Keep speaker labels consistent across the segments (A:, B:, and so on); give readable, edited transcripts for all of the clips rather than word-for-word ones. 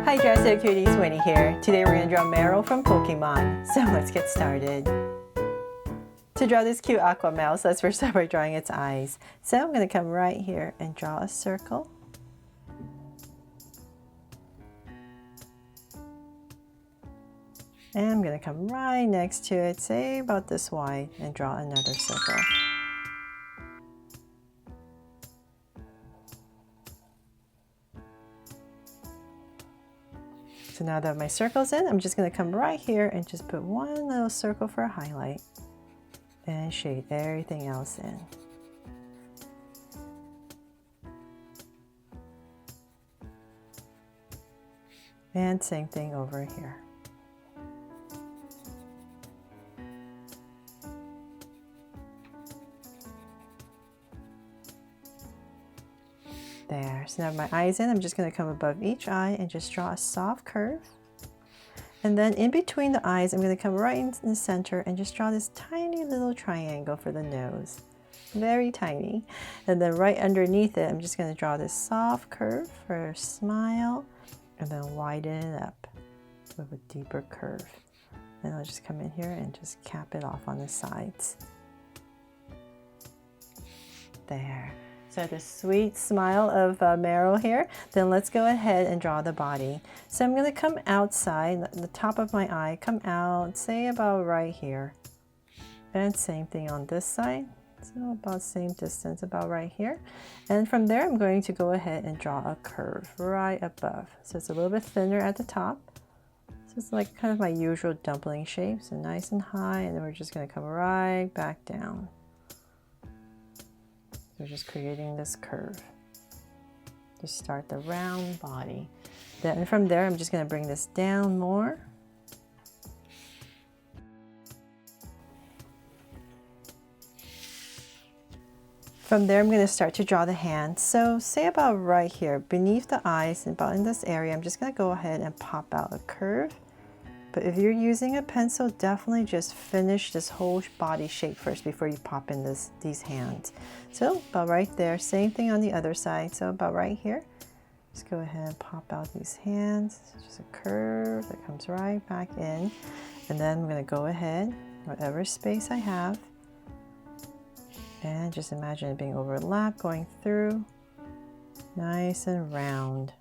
A: Hi Dresser Cuties, Winnie here. Today we're going to draw Marill from Pokemon, so let's get started. To draw this cute aqua mouse, let's first start by drawing its eyes. So I'm going to come right here and draw a circle. And I'm going to come right next to it, say about this wide, and draw another circle. So now that my circle's in, I'm just going to come right here and just put one little circle for a highlight and shade everything else in. And same thing over here. There, so now my eyes in, I'm just going to come above each eye and just draw a soft curve. And then in between the eyes, I'm going to come right in the center and just draw this tiny little triangle for the nose. Very tiny. And then right underneath it, I'm just going to draw this soft curve for a smile and then widen it up with a deeper curve. And I'll just come in here and just cap it off on the sides. There. So the sweet smile of Marill here. Then let's go ahead and draw the body. So I'm going to come outside, the top of my eye, come out, say about right here. And same thing on this side. So about same distance, about right here. And from there, I'm going to go ahead and draw a curve right above. So it's a little bit thinner at the top. So it's like kind of my usual dumpling shape. So nice and high, and then we're just going to come right back down. We're just creating this curve to start the round body. Then from there, I'm just going to bring this down more. From there, I'm going to start to draw the hands. So say about right here, beneath the eyes, and about in this area, I'm just going to go ahead and pop out a curve. But if you're using a pencil, definitely just finish this whole body shape first before you pop in these hands. So about right there, same thing on the other side. So about right here, just go ahead and pop out these hands. It's just a curve that comes right back in. And then I'm going to go ahead, whatever space I have, and just imagine it being overlapped, going through, nice and round.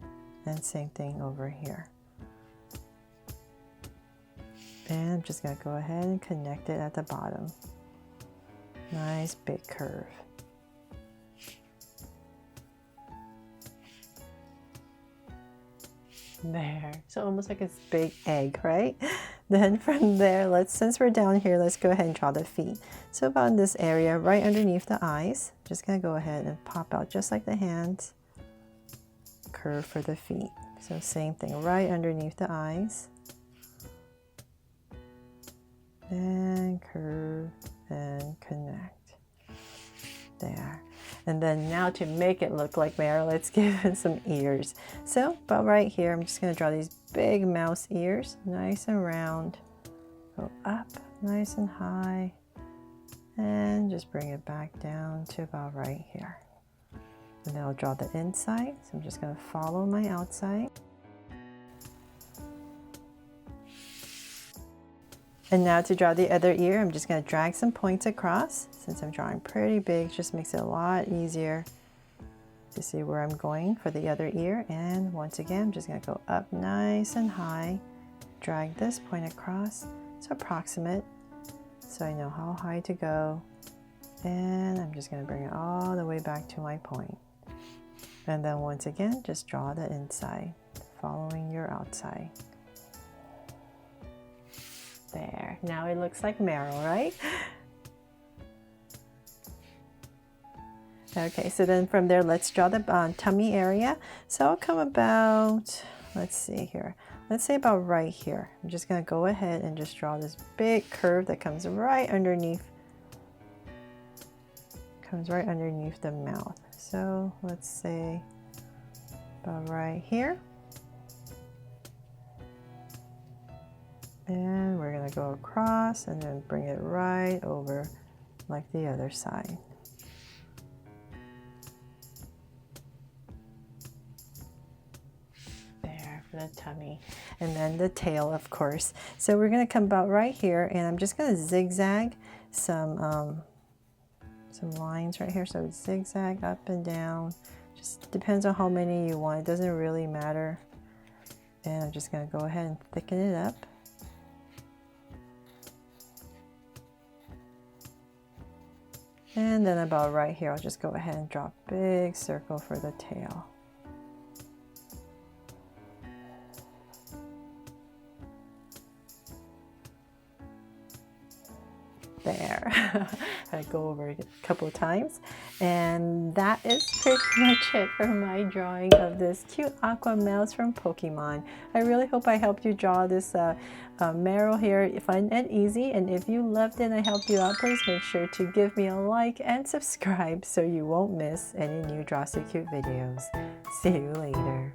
A: And same thing over here. And I'm just going to go ahead and connect it at the bottom. Nice big curve. There. So almost like a big egg, right? Then from there, since we're down here, let's go ahead and draw the feet. So about in this area, right underneath the eyes, just going to go ahead and pop out just like the hands. Curve for the feet. So same thing, right underneath the eyes. And curve and connect. There. And then now to make it look like Marill, let's give it some ears. So about right here, I'm just going to draw these big mouse ears, nice and round. Go up, nice and high. And just bring it back down to about right here. And then I'll draw the inside. So I'm just going to follow my outside. And now to draw the other ear, I'm just going to drag some points across. Since I'm drawing pretty big, just makes it a lot easier to see where I'm going for the other ear. And once again, I'm just going to go up nice and high, drag this point across, so approximate, so I know how high to go. And I'm just going to bring it all the way back to my point. And then once again, just draw the inside, following your outside. There, now it looks like Marill, right? Okay, so then from there, let's draw the tummy area. So I'll come about, let's see here. Let's say about right here. I'm just gonna go ahead and just draw this big curve that comes right underneath the mouth. So let's say about right here. And we're going to go across and then bring it right over like the other side. the tummy, and then the tail, of course. So we're going to come about right here, and I'm just going to zigzag some lines right here. So zigzag up and down, just depends on how many you want. It doesn't really matter. And I'm just going to go ahead and thicken it up. And then about right here, I'll just go ahead and draw a big circle for the tail. There. I go over it a couple of times, and that is pretty much it for my drawing of this cute aqua mouse from Pokemon. I really hope I helped you draw this Marill here fun and easy, and if you loved it and I helped you out, please make sure to give me a like and subscribe so you won't miss any new Draw So Cute videos. See you later.